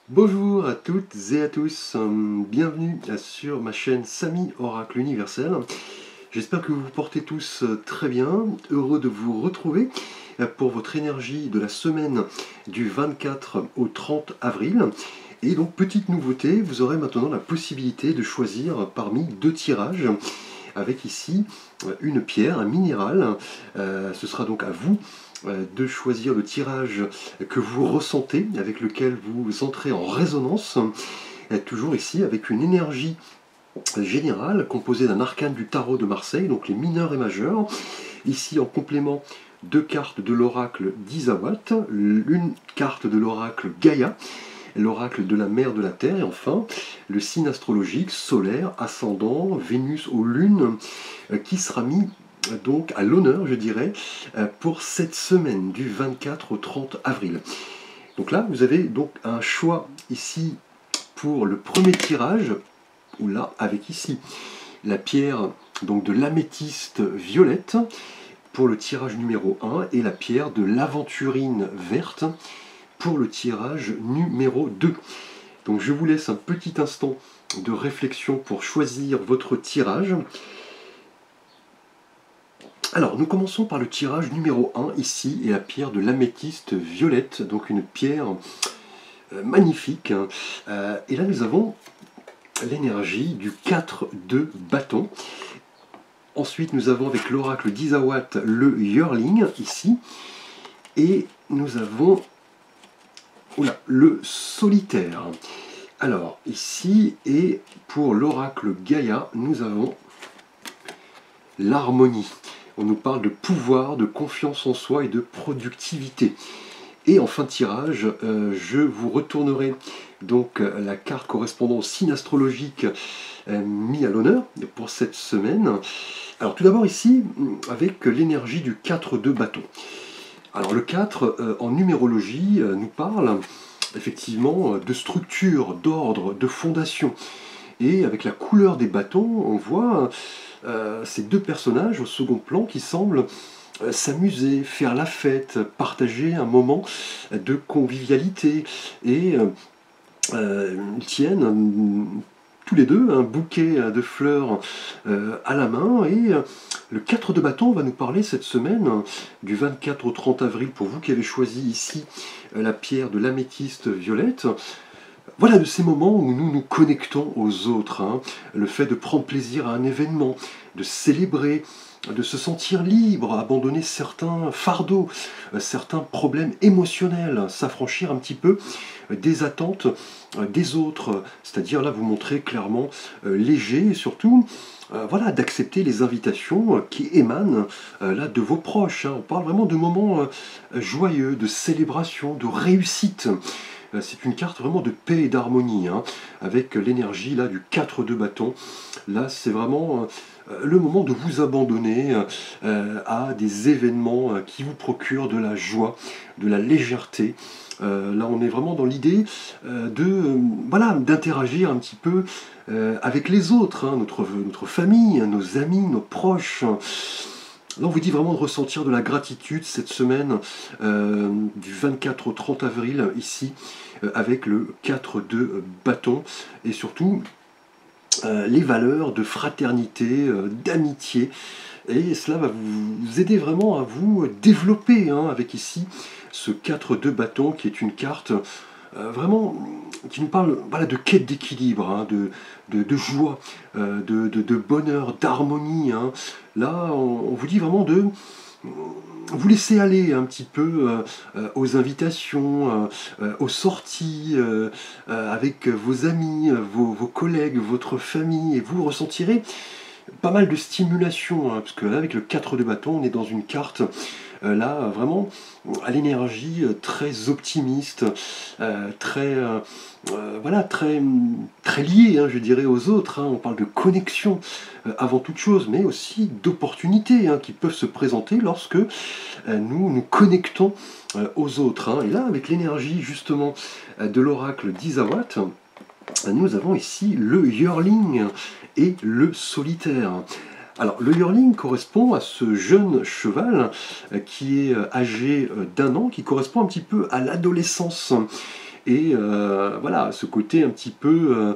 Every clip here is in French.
Bonjour à toutes et à tous, bienvenue sur ma chaîne Samy Oracle Universel. J'espère que vous vous portez tous très bien, heureux de vous retrouver pour votre énergie de la semaine du 24 au 30 avril. Et donc petite nouveauté, vous aurez maintenant la possibilité de choisir parmi deux tirages avec ici une pierre, un minéral. Ce sera donc à vous de choisir le tirage que vous ressentez, avec lequel vous entrez en résonance, toujours ici avec une énergie générale composée d'un arcane du tarot de Marseille, donc les mineurs et majeurs. Ici en complément, deux cartes de l'oracle d'Isawat, une carte de l'oracle Gaïa, l'oracle de la mer de la terre, et enfin le signe astrologique solaire, ascendant, Vénus ou Lune, qui sera mis donc à l'honneur, je dirais, pour cette semaine du 24 au 30 avril. Donc là, vous avez donc un choix ici pour le premier tirage, ou là, avec ici la pierre donc de l'améthyste violette pour le tirage numéro 1 et la pierre de l'aventurine verte pour le tirage numéro 2. Donc je vous laisse un petit instant de réflexion pour choisir votre tirage. Alors, nous commençons par le tirage numéro 1, ici, et la pierre de l'améthyste violette, donc une pierre magnifique. Et là, nous avons l'énergie du 4 de bâton. Ensuite, nous avons avec l'oracle d'Isawat le Yearling, ici. Et nous avons le solitaire. Alors, ici, et pour l'oracle Gaïa, nous avons l'harmonie. On nous parle de pouvoir, de confiance en soi et de productivité. Et en fin de tirage, je vous retournerai donc la carte correspondant au signe astrologique mis à l'honneur pour cette semaine. Alors tout d'abord ici, avec l'énergie du 4 de bâton. Alors le 4 en numérologie nous parle effectivement de structure, d'ordre, de fondation. Et avec la couleur des bâtons, on voit ces deux personnages au second plan qui semblent s'amuser, faire la fête, partager un moment de convivialité. Et ils tiennent tous les deux un bouquet de fleurs à la main. Et le 4 de bâton va nous parler cette semaine du 24 au 30 avril, pour vous qui avez choisi ici la pierre de l'améthyste violette. Voilà de ces moments où nous nous connectons aux autres, le fait de prendre plaisir à un événement, de célébrer, de se sentir libre, abandonner certains fardeaux, certains problèmes émotionnels, s'affranchir un petit peu des attentes des autres, c'est-à-dire là vous montrez clairement léger et surtout voilà, d'accepter les invitations qui émanent là de vos proches. On parle vraiment de moments joyeux, de célébration, de réussite. C'est une carte vraiment de paix et d'harmonie, avec l'énergie là du 4 de bâton. Là, c'est vraiment le moment de vous abandonner à des événements qui vous procurent de la joie, de la légèreté. Là, on est vraiment dans l'idée voilà, d'interagir un petit peu avec les autres, notre famille, nos amis, nos proches. Là, on vous dit vraiment de ressentir de la gratitude cette semaine du 24 au 30 avril, ici, avec le 4 de bâton, et surtout les valeurs de fraternité, d'amitié. Et cela va vous aider vraiment à vous développer, avec ici ce 4 de bâton, qui est une carte vraiment qui nous parle, voilà, de quête d'équilibre, de joie, de bonheur, d'harmonie. Là, on vous dit vraiment de vous laisser aller un petit peu aux invitations, aux sorties avec vos amis, vos collègues, votre famille, et vous ressentirez pas mal de stimulation, parce que là, avec le 4 de bâton, on est dans une carte là vraiment à l'énergie très optimiste, très voilà, très liée, je dirais, aux autres. On parle de connexion avant toute chose, mais aussi d'opportunités qui peuvent se présenter lorsque nous nous connectons aux autres. Et là, avec l'énergie justement de l'oracle d'Isawat, nous avons ici le Yearling et le solitaire. Alors, le Yearling correspond à ce jeune cheval qui est âgé d'1 an, qui correspond un petit peu à l'adolescence. et voilà, ce côté un petit peu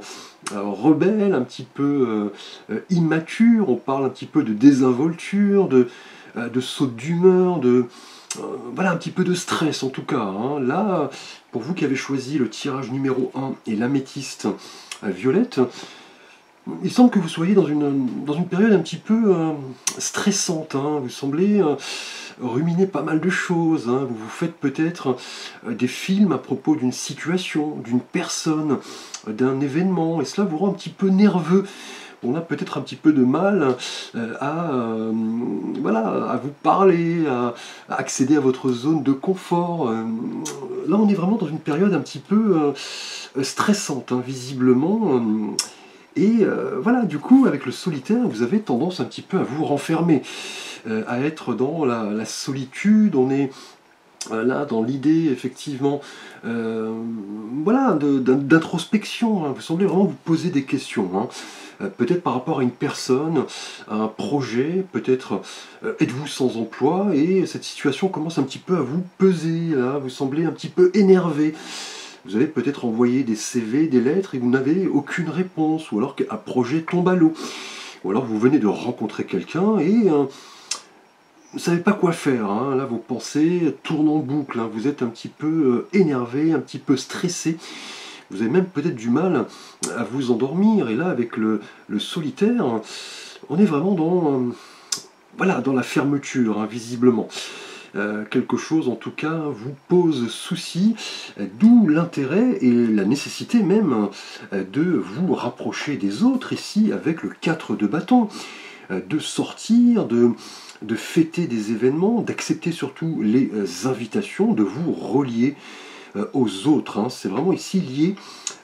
rebelle, un petit peu immature. On parle un petit peu de désinvolture, de saute d'humeur, voilà, un petit peu de stress en tout cas, hein. Là, pour vous qui avez choisi le tirage numéro 1 et l'améthyste violette, il semble que vous soyez dans une période un petit peu stressante, hein. Vous semblez ruminer pas mal de choses, hein. Vous vous faites peut-être des films à propos d'une situation, d'une personne, d'un événement, et cela vous rend un petit peu nerveux. On a peut-être un petit peu de mal voilà, à vous parler, à accéder à votre zone de confort. Là, on est vraiment dans une période un petit peu stressante, hein, visiblement. Voilà, du coup, avec le solitaire, vous avez tendance un petit peu à vous renfermer, à être dans la solitude. On est là dans l'idée, effectivement, voilà, d'introspection, hein. Vous semblez vraiment vous poser des questions, hein. Peut-être par rapport à une personne, à un projet, peut-être êtes-vous sans emploi et cette situation commence un petit peu à vous peser, là, vous semblez un petit peu énervé. Vous avez peut-être envoyé des CV, des lettres et vous n'avez aucune réponse, ou alors qu'un projet tombe à l'eau. Ou alors vous venez de rencontrer quelqu'un et vous ne savez pas quoi faire, hein. Là vos pensées tournent en boucle, hein. Vous êtes un petit peu énervé, un petit peu stressé. Vous avez même peut-être du mal à vous endormir. Et là, avec le solitaire, on est vraiment voilà, dans la fermeture, hein, visiblement. Quelque chose, en tout cas, vous pose souci, d'où l'intérêt et la nécessité même de vous rapprocher des autres, ici, avec le 4 de bâton, de sortir, de fêter des événements, d'accepter surtout les invitations, de vous relier aux autres, hein. C'est vraiment ici lié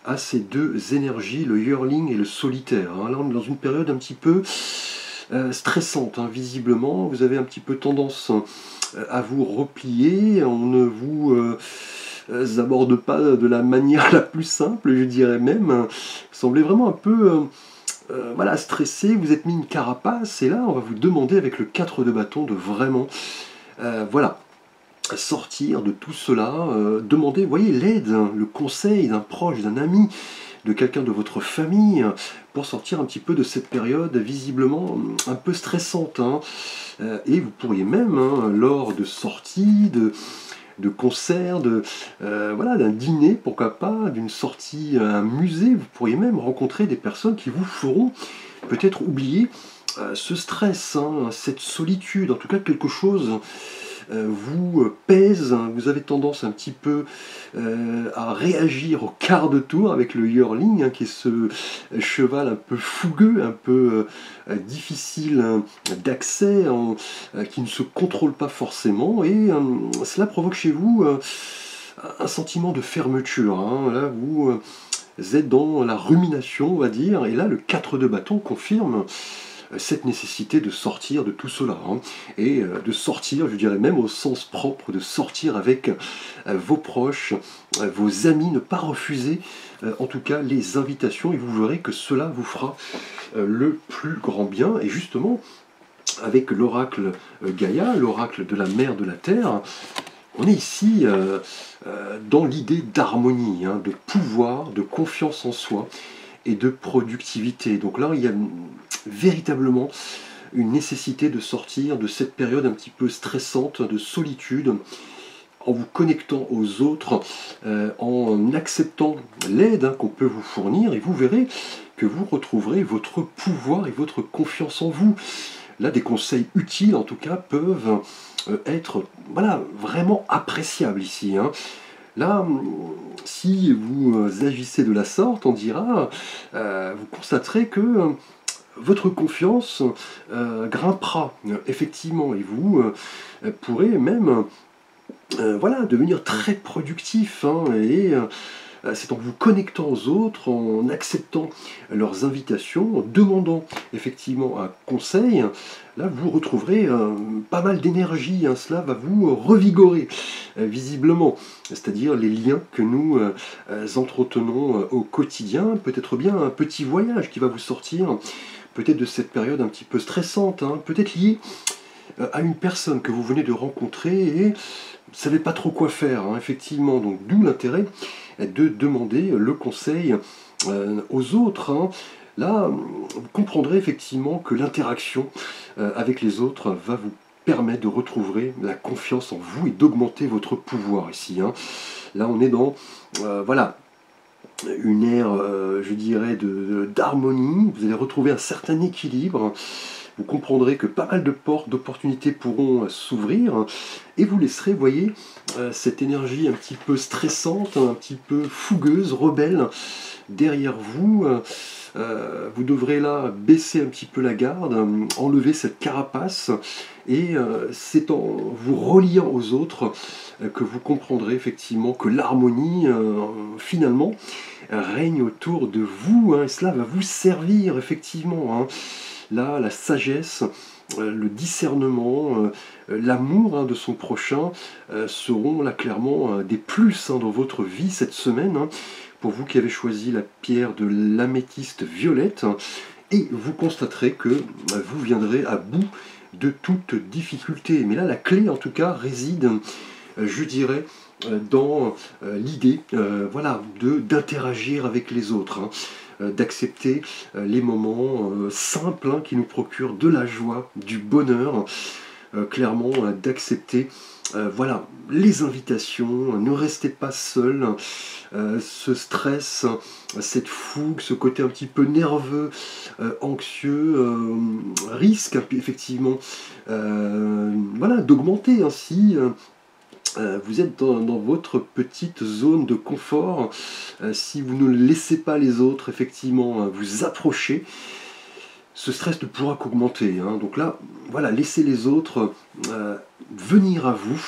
à ces deux énergies, le yearling et le solitaire, hein. Là on est dans une période un petit peu stressante, hein, visiblement. Vous avez un petit peu tendance à vous replier, on ne vous aborde pas de la manière la plus simple, je dirais même. Vous semblez vraiment un peu voilà, stressé, vous êtes mis une carapace, et là on va vous demander avec le 4 de bâton de vraiment voilà, sortir de tout cela, demander, vous voyez, l'aide, hein, le conseil d'un proche, d'un ami, de quelqu'un de votre famille, pour sortir un petit peu de cette période visiblement un peu stressante, hein. Et vous pourriez même, hein, lors de sorties, de concerts, voilà, d'un dîner, pourquoi pas, d'une sortie à un musée, vous pourriez même rencontrer des personnes qui vous feront peut-être oublier ce stress, hein, cette solitude, en tout cas quelque chose vous pèse, vous avez tendance un petit peu à réagir au quart de tour avec le yearling, hein, qui est ce cheval un peu fougueux, un peu difficile d'accès, qui ne se contrôle pas forcément, et cela provoque chez vous un sentiment de fermeture, hein. Là vous êtes dans la rumination, on va dire, et là le 4 de bâton confirme cette nécessité de sortir de tout cela, hein, et de sortir, je dirais même au sens propre, de sortir avec vos proches, vos amis, ne pas refuser en tout cas les invitations, et vous verrez que cela vous fera le plus grand bien. Et justement, avec l'oracle Gaïa, l'oracle de la mère de la terre, on est ici dans l'idée d'harmonie, hein, de pouvoir, de confiance en soi et de productivité. Donc là, il y a véritablement une nécessité de sortir de cette période un petit peu stressante de solitude, en vous connectant aux autres, en acceptant l'aide, hein, qu'on peut vous fournir, et vous verrez que vous retrouverez votre pouvoir et votre confiance en vous. Là, des conseils utiles, en tout cas, peuvent être, voilà, vraiment appréciables ici, hein. Là, si vous agissez de la sorte, on dira, vous constaterez que votre confiance grimpera, effectivement, et vous pourrez même voilà, devenir très productif, hein, et c'est en vous connectant aux autres, en acceptant leurs invitations, en demandant effectivement un conseil, là vous retrouverez pas mal d'énergie, hein. Cela va vous revigorer visiblement, c'est-à-dire les liens que nous entretenons au quotidien, peut-être bien un petit voyage qui va vous sortir peut-être de cette période un petit peu stressante, hein, peut-être lié à une personne que vous venez de rencontrer et vous ne savez pas trop quoi faire, hein, effectivement. Donc d'où l'intérêt de demander le conseil aux autres, hein. Là, vous comprendrez effectivement que l'interaction avec les autres va vous permettre de retrouver la confiance en vous et d'augmenter votre pouvoir ici, hein. Là, on est dans voilà, une ère, je dirais, d'harmonie. Vous allez retrouver un certain équilibre. Vous comprendrez que pas mal de portes d'opportunités pourront s'ouvrir et vous laisserez, voyez, cette énergie un petit peu stressante, un petit peu fougueuse, rebelle derrière vous. Vous devrez là baisser un petit peu la garde, enlever cette carapace et c'est en vous reliant aux autres que vous comprendrez effectivement que l'harmonie finalement règne autour de vous, hein, et cela va vous servir effectivement, hein. Là, la sagesse, le discernement, l'amour, hein, de son prochain seront là clairement des plus, hein, dans votre vie cette semaine, hein, pour vous qui avez choisi la pierre de l'améthyste violette, hein, et vous constaterez que vous viendrez à bout de toute difficulté. Mais là, la clé en tout cas réside, je dirais, dans l'idée voilà, d'interagir avec les autres, hein, d'accepter les moments simples, hein, qui nous procurent de la joie, du bonheur, clairement d'accepter voilà, les invitations, ne restez pas seul, ce stress, cette fougue, ce côté un petit peu nerveux, anxieux, risque effectivement voilà, d'augmenter ainsi. Vous êtes dans votre petite zone de confort. Si vous ne laissez pas les autres effectivement vous approcher, ce stress ne pourra qu'augmenter, hein. Donc là, voilà, laissez les autres venir à vous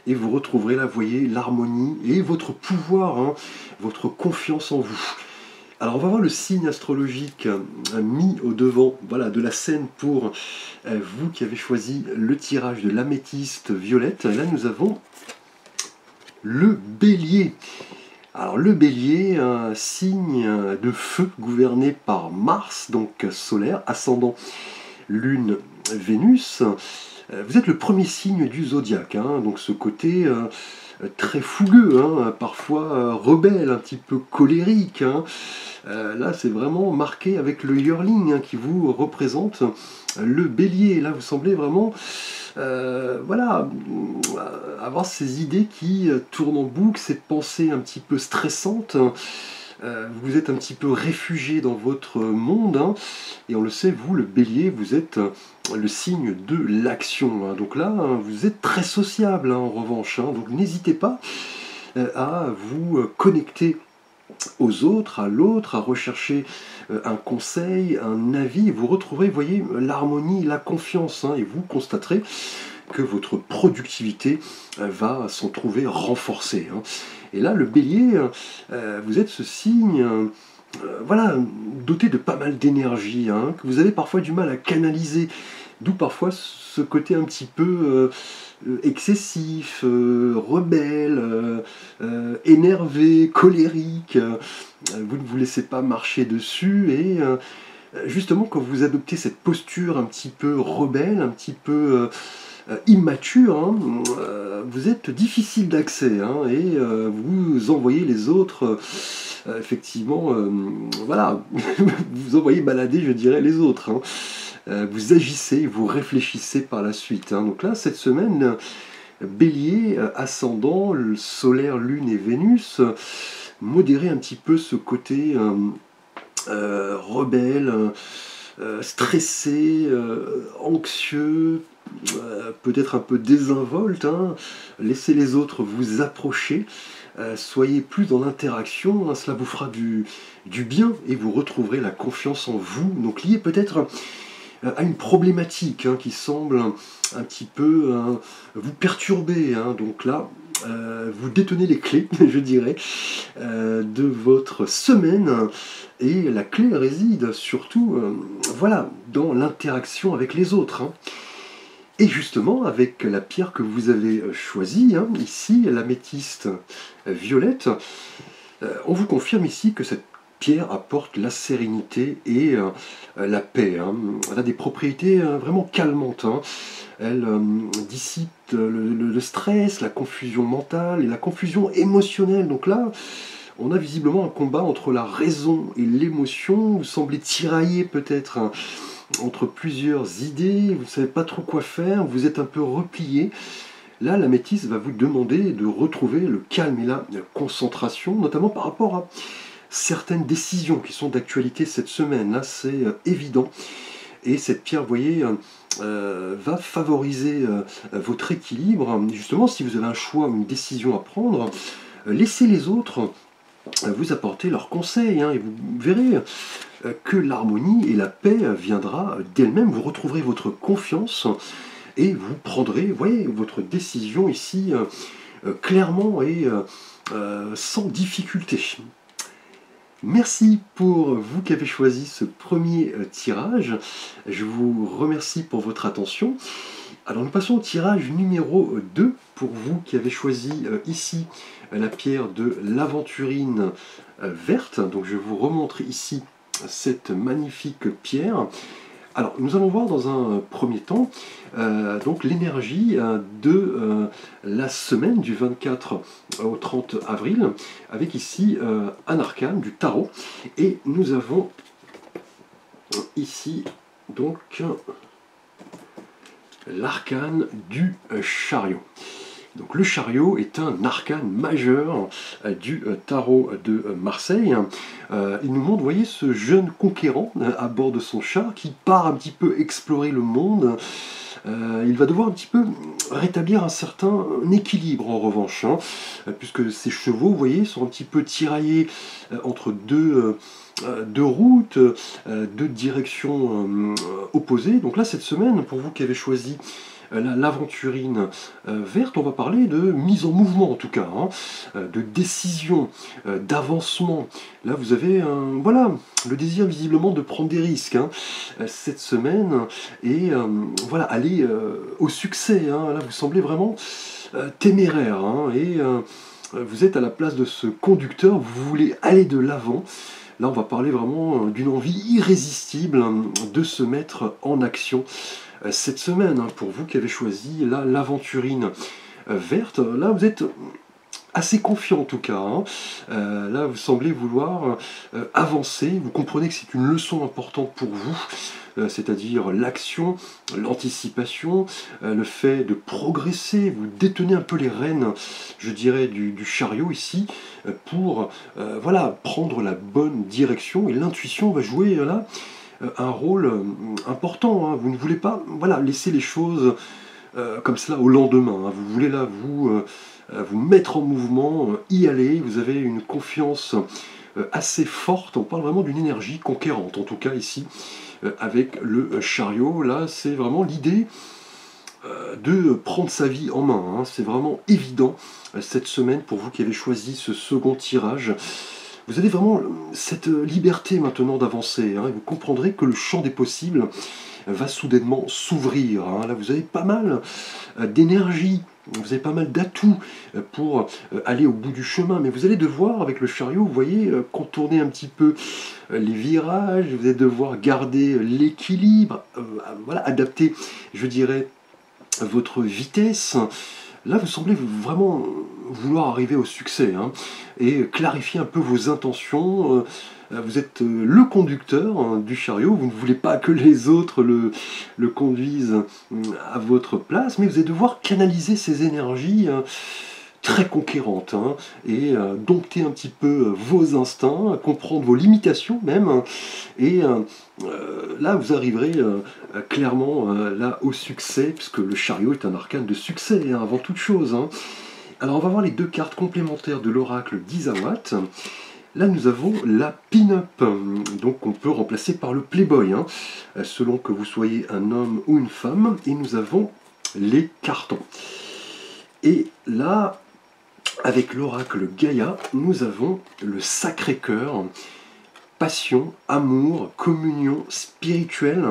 et vous retrouverez là, vous voyez, l'harmonie et votre pouvoir, hein, votre confiance en vous. Alors on va voir le signe astrologique mis au devant, voilà, de la scène pour vous qui avez choisi le tirage de l'améthyste violette. Et là nous avons le bélier. Alors le bélier, un signe de feu gouverné par Mars, donc solaire, ascendant Lune, Vénus. Vous êtes le premier signe du zodiaque, hein, donc ce côté très fougueux, hein, parfois rebelle, un petit peu colérique, hein. Là c'est vraiment marqué avec le yearling, hein, qui vous représente le bélier. Là vous semblez vraiment voilà, avoir ces idées qui tournent en boucle, ces pensées un petit peu stressantes. Vous êtes un petit peu réfugié dans votre monde, hein, et on le sait, vous, le bélier, vous êtes le signe de l'action, hein. Donc là, hein, vous êtes très sociable, hein, en revanche, hein. Donc n'hésitez pas à vous connecter aux autres, à l'autre, à rechercher un conseil, un avis. Vous retrouverez, vous voyez, l'harmonie, la confiance, hein, et vous constaterez que votre productivité va s'en trouver renforcée, hein. Et là, le bélier, vous êtes ce signe voilà, doté de pas mal d'énergie, hein, que vous avez parfois du mal à canaliser, d'où parfois ce côté un petit peu excessif, rebelle, énervé, colérique. Vous ne vous laissez pas marcher dessus et justement quand vous adoptez cette posture un petit peu rebelle, un petit peu immature, hein, vous êtes difficile d'accès, hein, et vous envoyez les autres effectivement voilà, vous envoyez balader, je dirais, les autres, hein. Vous agissez, vous réfléchissez par la suite, hein. Donc là, cette semaine, bélier, ascendant, le solaire, lune et Vénus, modérez un petit peu ce côté rebelle, stressé, anxieux, peut-être un peu désinvolte, hein. Laissez les autres vous approcher, soyez plus dans l'interaction, hein. Cela vous fera du bien et vous retrouverez la confiance en vous, donc lié peut-être à une problématique, hein, qui semble un petit peu vous perturber, hein. Donc là, vous détenez les clés, je dirais, de votre semaine, et la clé réside surtout voilà, dans l'interaction avec les autres, hein. Et justement, avec la pierre que vous avez choisie, hein, ici, l'améthyste violette, on vous confirme ici que cette pierre apporte la sérénité et la paix, hein. Elle a des propriétés vraiment calmantes, hein. Elle dissipe le stress, la confusion mentale et la confusion émotionnelle. Donc là, on a visiblement un combat entre la raison et l'émotion. Vous semblez tiraillé peut-être, hein, entre plusieurs idées, vous ne savez pas trop quoi faire, vous êtes un peu replié. Là, l'améthyste va vous demander de retrouver le calme et la concentration, notamment par rapport à certaines décisions qui sont d'actualité cette semaine. Là, c'est évident. Et cette pierre, vous voyez, va favoriser votre équilibre. Justement, si vous avez un choix ou une décision à prendre, laissez les autres vous apporter leurs conseils, hein, et vous verrez que l'harmonie et la paix viendra d'elle-même. Vous retrouverez votre confiance et vous prendrez, vous voyez, votre décision ici clairement et sans difficulté. Merci pour vous qui avez choisi ce premier tirage. Je vous remercie pour votre attention. Alors nous passons au tirage numéro 2 pour vous qui avez choisi ici la pierre de l'aventurine verte. Donc je vous remontre ici cette magnifique pierre. Alors nous allons voir dans un premier temps donc l'énergie de la semaine du 24 au 30 avril avec ici un arcane du tarot, et nous avons ici donc l'arcane du chariot. Donc le chariot est un arcane majeur du tarot de Marseille. Il nous montre, vous voyez, ce jeune conquérant à bord de son char qui part un petit peu explorer le monde. Il va devoir un petit peu rétablir un certain équilibre en revanche, hein, puisque ses chevaux, vous voyez, sont un petit peu tiraillés entre deux routes, deux directions opposées. Donc là, cette semaine, pour vous qui avez choisi l'aventurine verte, on va parler de mise en mouvement en tout cas, hein, de décision, d'avancement. Là vous avez voilà, le désir visiblement de prendre des risques, hein, cette semaine, et voilà, aller au succès, hein. Là vous semblez vraiment téméraire, hein, et vous êtes à la place de ce conducteur, vous voulez aller de l'avant. Là on va parler vraiment d'une envie irrésistible de se mettre en action cette semaine, hein, pour vous qui avez choisi l'aventurine verte. Là vous êtes assez confiant en tout cas, hein. Là vous semblez vouloir avancer, vous comprenez que c'est une leçon importante pour vous, c'est-à-dire l'action, l'anticipation, le fait de progresser. Vous détenez un peu les rênes, je dirais, du chariot ici, pour voilà, prendre la bonne direction, et l'intuition va jouer là un rôle important, hein. Vous ne voulez pas, voilà, laisser les choses comme cela au lendemain, hein. Vous voulez là vous mettre en mouvement, y aller. Vous avez une confiance assez forte. On parle vraiment d'une énergie conquérante, en tout cas ici avec le chariot. Là c'est vraiment l'idée de prendre sa vie en main, hein. C'est vraiment évident cette semaine pour vous qui avez choisi ce second tirage. Vous avez vraiment cette liberté maintenant d'avancer, hein, et vous comprendrez que le champ des possibles va soudainement s'ouvrir, hein. Là vous avez pas mal d'énergie, vous avez pas mal d'atouts pour aller au bout du chemin, mais vous allez devoir, avec le chariot, vous voyez, contourner un petit peu les virages, vous allez devoir garder l'équilibre, voilà, adapter, je dirais, votre vitesse. Là, vous semblez vraiment vouloir arriver au succès, hein, et clarifier un peu vos intentions. Vous êtes le conducteur, hein, du chariot, vous ne voulez pas que les autres le conduisent à votre place, mais vous allez devoir canaliser ces énergies très conquérantes, hein, et dompter un petit peu vos instincts, comprendre vos limitations même, hein, et là vous arriverez clairement là au succès, puisque le chariot est un arcane de succès, hein, avant toute chose, hein. Alors on va voir les deux cartes complémentaires de l'oracle d'Izawat. Là nous avons la pin-up, donc on peut remplacer par le playboy, hein, selon que vous soyez un homme ou une femme, et nous avons les cartons. Et là, avec l'oracle Gaïa, nous avons le Sacré-Cœur, passion, amour, communion spirituelle.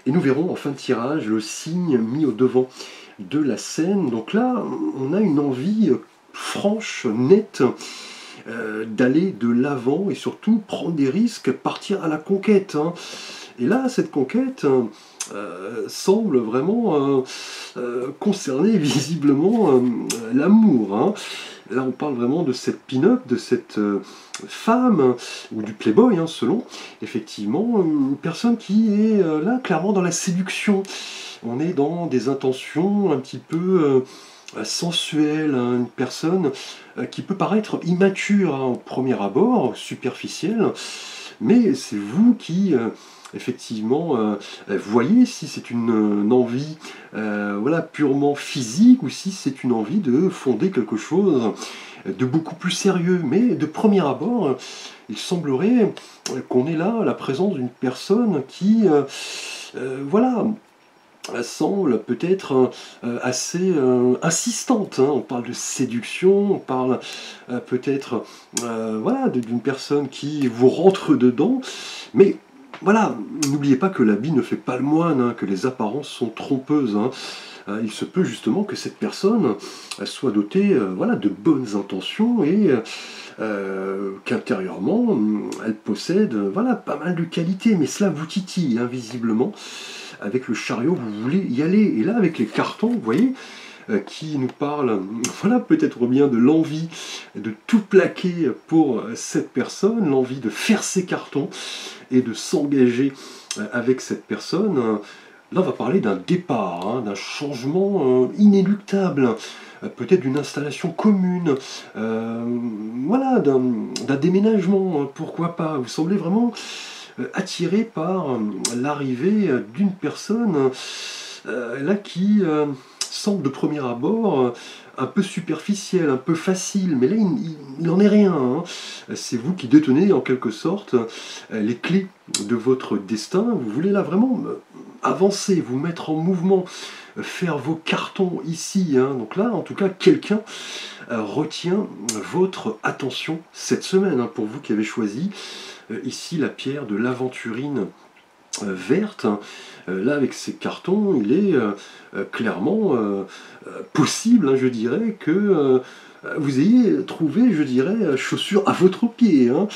Et nous verrons en fin de tirage le signe mis au devant de la scène. Donc là, on a une envie franche, nette, d'aller de l'avant et surtout prendre des risques, partir à la conquête, hein. Et là, cette conquête semble vraiment concerner visiblement l'amour, hein. Là, on parle vraiment de cette pin-up, de cette femme, ou du playboy, hein, selon, effectivement, une personne qui est là, clairement dans la séduction. On est dans des intentions un petit peu sensuelles, hein, une personne qui peut paraître immature, hein, au premier abord, superficielle, mais c'est vous qui... effectivement, voyez si c'est une envie voilà, purement physique ou si c'est une envie de fonder quelque chose de beaucoup plus sérieux. Mais de premier abord, il semblerait qu'on ait là la présence d'une personne qui, voilà, semble peut-être assez insistante, hein. On parle de séduction, on parle peut-être voilà, d'une personne qui vous rentre dedans, mais voilà, n'oubliez pas que l'habit ne fait pas le moine, hein, que les apparences sont trompeuses, hein. Il se peut justement que cette personne soit dotée voilà, de bonnes intentions et qu'intérieurement, elle possède voilà, pas mal de qualités, mais cela vous titille, hein, visiblement. Avec le chariot, vous voulez y aller. Et là, avec les cartons, vous voyez, qui nous parlent, voilà, peut-être bien de l'envie de tout plaquer pour cette personne, l'envie de faire ses cartons et de s'engager avec cette personne. Là, on va parler d'un départ, hein, d'un changement inéluctable, peut-être d'une installation commune, voilà, d'un déménagement, hein, pourquoi pas. Vous semblez vraiment attiré par l'arrivée d'une personne là qui semble de premier abord un peu superficielle, un peu facile, mais là il n'en est rien, hein. C'est vous qui détenez en quelque sorte les clés de votre destin. Vous voulez là vraiment avancer, vous mettre en mouvement, faire vos cartons ici, hein. Donc là, en tout cas, quelqu'un retient votre attention cette semaine, hein, pour vous qui avez choisi ici la pierre de l'aventurine verte. Là, avec ces cartons, il est clairement possible, hein, je dirais, que vous ayez trouvé, je dirais, chaussure à votre pied, hein.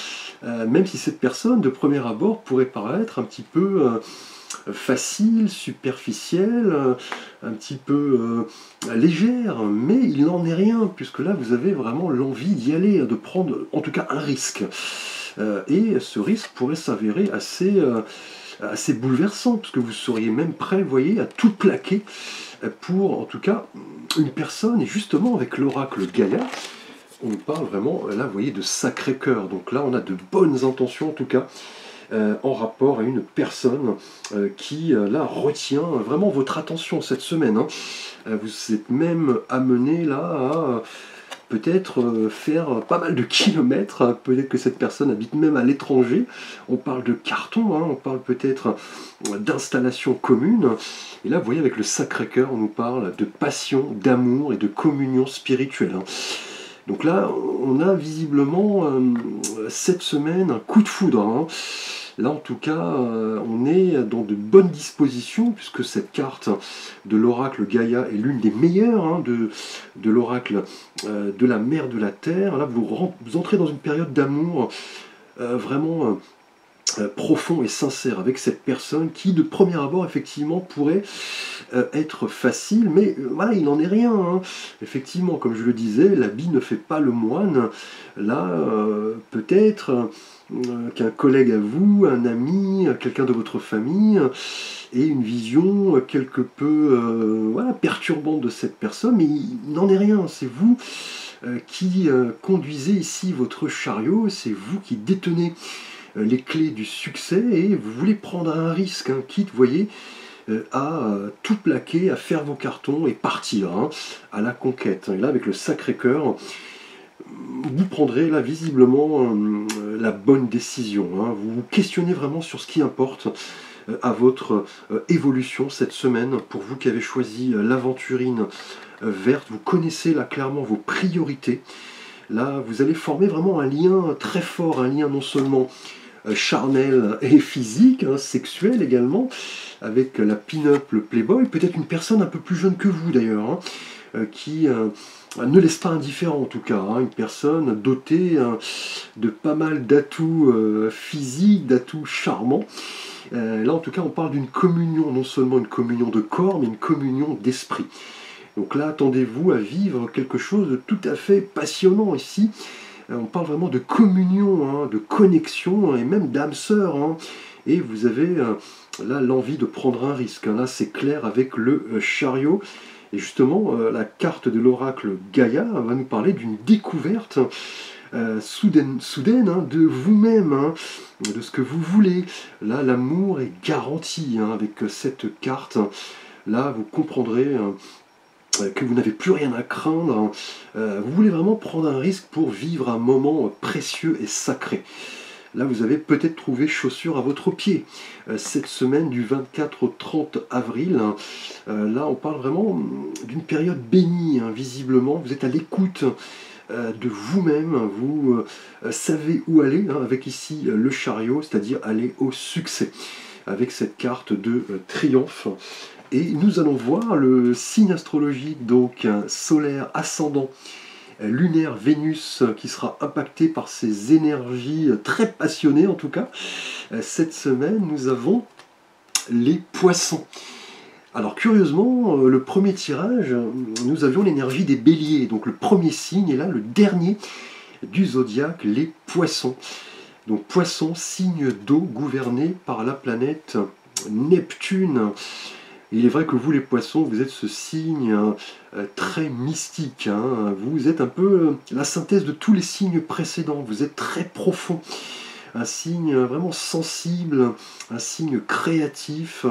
Même si cette personne, de premier abord, pourrait paraître un petit peu facile, superficielle, un petit peu légère, mais il n'en est rien, puisque là, vous avez vraiment l'envie d'y aller, de prendre, en tout cas, un risque. Et ce risque pourrait s'avérer assez bouleversant, parce que vous seriez même prêt, vous voyez, à tout plaquer pour, en tout cas, une personne. Et justement, avec l'oracle Gaïa, on parle vraiment, là, vous voyez, de Sacré-Cœur. Donc là, on a de bonnes intentions, en tout cas, en rapport à une personne qui, là, retient vraiment votre attention cette semaine, hein. Vous êtes même amené, là, à peut-être faire pas mal de kilomètres, hein. Peut-être que cette personne habite même à l'étranger. On parle de carton, hein, on parle peut-être d'installation commune. Et là, vous voyez, avec le Sacré-Cœur, on nous parle de passion, d'amour et de communion spirituelle, hein. Donc là, on a visiblement cette semaine un coup de foudre, hein. Là, en tout cas, on est dans de bonnes dispositions, puisque cette carte de l'oracle Gaïa est l'une des meilleures, hein, de l'oracle de la mer de la terre. Là, vous entrez dans une période d'amour vraiment profond et sincère avec cette personne qui, de premier abord, effectivement, pourrait être facile, mais voilà, il n'en est rien, hein. Effectivement, comme je le disais, l'habit ne fait pas le moine. Là, peut-être qu'un collègue à vous, un ami, quelqu'un de votre famille, ait une vision quelque peu voilà, perturbante de cette personne, mais il n'en est rien, c'est vous qui conduisez ici votre chariot, c'est vous qui détenez les clés du succès et vous voulez prendre un risque, hein, quitte, vous voyez, à tout plaquer, à faire vos cartons et partir, hein, à la conquête. Et là, avec le Sacré-Cœur, vous prendrez là visiblement la bonne décision, hein. Vous vous questionnez vraiment sur ce qui importe à votre évolution cette semaine. Pour vous qui avez choisi l'aventurine verte, vous connaissez là clairement vos priorités. Là, vous allez former vraiment un lien très fort, un lien non seulement charnel et physique, hein, sexuel également, avec la pin-up, le playboy, peut-être une personne un peu plus jeune que vous d'ailleurs, hein. qui ne laisse pas indifférent en tout cas, hein, une personne dotée de pas mal d'atouts physiques, d'atouts charmants. Là en tout cas on parle d'une communion, non seulement une communion de corps, mais une communion d'esprit. Donc là attendez-vous à vivre quelque chose de tout à fait passionnant ici. On parle vraiment de communion, hein, de connexion et même d'âme sœur. Hein. Et vous avez là l'envie de prendre un risque. Hein. Là c'est clair avec le chariot. Et justement la carte de l'oracle Gaïa va nous parler d'une découverte soudaine hein, de vous-même, hein, de ce que vous voulez. Là l'amour est garanti hein, avec cette carte. Là vous comprendrez que vous n'avez plus rien à craindre. Vous voulez vraiment prendre un risque pour vivre un moment précieux et sacré. Là, vous avez peut-être trouvé chaussure à votre pied. Cette semaine du 24 au 30 avril, là, on parle vraiment d'une période bénie, hein, visiblement. Vous êtes à l'écoute de vous-même. Vous savez où aller, hein, avec ici le chariot, c'est-à-dire aller au succès, avec cette carte de triomphe. Et nous allons voir le signe astrologique, donc solaire, ascendant, lunaire, Vénus, qui sera impacté par ces énergies très passionnées en tout cas. Cette semaine, nous avons les poissons. Alors curieusement, le premier tirage, nous avions l'énergie des béliers, donc le premier signe, et là le dernier du zodiaque, les poissons. Donc poissons, signe d'eau gouverné par la planète Neptune. Il est vrai que vous les poissons, vous êtes ce signe très mystique, hein. Vous êtes un peu la synthèse de tous les signes précédents, vous êtes très profond, un signe vraiment sensible, un signe créatif,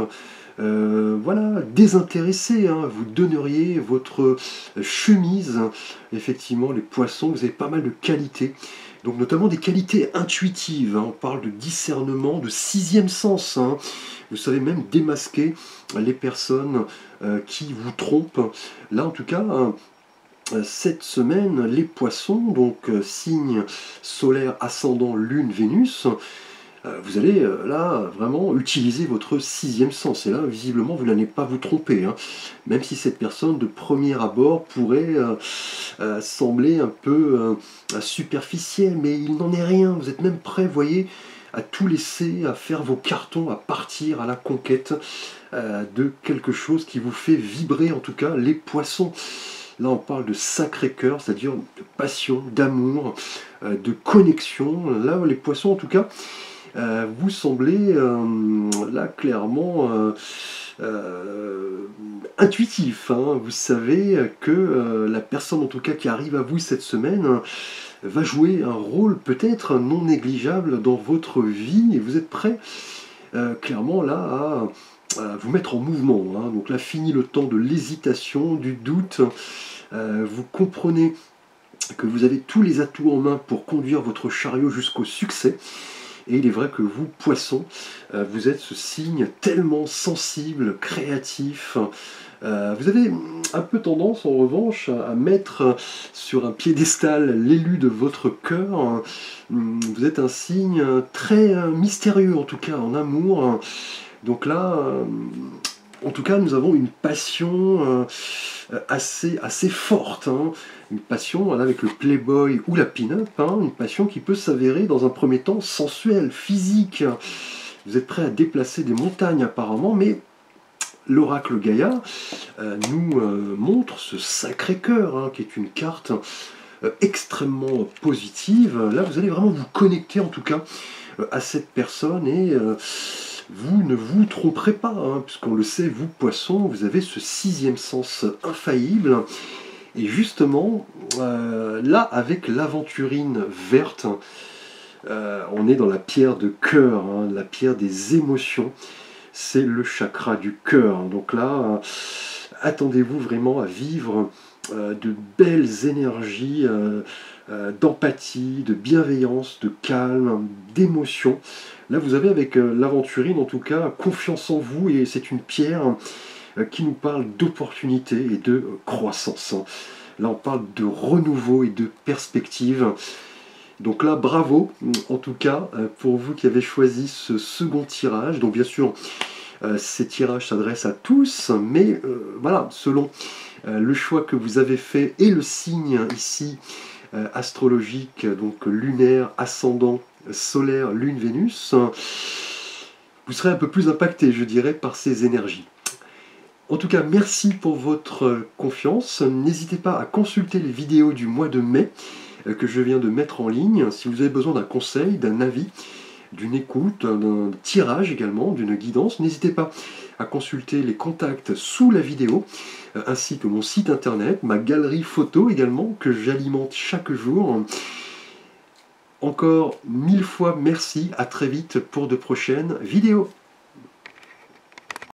voilà, désintéressé, hein. Vous donneriez votre chemise, effectivement les poissons, vous avez pas mal de qualités. Donc notamment des qualités intuitives, hein. On parle de discernement, de sixième sens, hein. Vous savez même démasquer les personnes qui vous trompent. Là en tout cas, cette semaine, les poissons, donc signe solaire ascendant Lune Vénus, vous allez là vraiment utiliser votre sixième sens. Et là, visiblement, vous n'allez pas vous tromper. Hein. Même si cette personne, de premier abord, pourrait sembler un peu superficielle, mais il n'en est rien. Vous êtes même prêt, vous voyez, à tout laisser, à faire vos cartons, à partir à la conquête de quelque chose qui vous fait vibrer, en tout cas, les poissons. Là, on parle de Sacré-Cœur, c'est-à-dire de passion, d'amour, de connexion. Là, les poissons, en tout cas, vous semblez là clairement intuitif, hein. Vous savez que la personne en tout cas qui arrive à vous cette semaine va jouer un rôle peut-être non négligeable dans votre vie et vous êtes prêt clairement là à vous mettre en mouvement, hein. Donc là fini le temps de l'hésitation, du doute, vous comprenez que vous avez tous les atouts en main pour conduire votre chariot jusqu'au succès. Et il est vrai que vous, poissons, vous êtes ce signe tellement sensible, créatif. Vous avez un peu tendance, en revanche, à mettre sur un piédestal l'élu de votre cœur. Vous êtes un signe très mystérieux, en tout cas, en amour. Donc là, en tout cas, nous avons une passion assez forte, hein. Une passion là, avec le playboy ou la pin-up, hein. Une passion qui peut s'avérer dans un premier temps sensuelle, physique. Vous êtes prêt à déplacer des montagnes apparemment, mais l'oracle Gaïa nous montre ce Sacré-Cœur, hein, qui est une carte extrêmement positive. Là, vous allez vraiment vous connecter en tout cas à cette personne et vous ne vous tromperez pas, hein, puisqu'on le sait, vous poissons, vous avez ce sixième sens infaillible. Et justement, là, avec l'aventurine verte, on est dans la pierre de cœur, hein, la pierre des émotions. C'est le chakra du cœur. Donc là, attendez-vous vraiment à vivre de belles énergies d'empathie, de bienveillance, de calme, d'émotion. Là, vous avez avec l'aventurine, en tout cas, confiance en vous, et c'est une pierre qui nous parle d'opportunité et de croissance. Là, on parle de renouveau et de perspective. Donc là, bravo, en tout cas, pour vous qui avez choisi ce second tirage. Donc bien sûr, Ces tirages s'adressent à tous, mais voilà, selon le choix que vous avez fait et le signe ici astrologique, donc lunaire, ascendant, solaire, lune, Vénus, vous serez un peu plus impacté, je dirais, par ces énergies. En tout cas, merci pour votre confiance. N'hésitez pas à consulter les vidéos du mois de mai que je viens de mettre en ligne. Si vous avez besoin d'un conseil, d'un avis, d'une écoute, d'un tirage également, d'une guidance, n'hésitez pas à consulter les contacts sous la vidéo, ainsi que mon site internet, ma galerie photo également, que j'alimente chaque jour. Encore 1000 fois merci, à très vite pour de prochaines vidéos.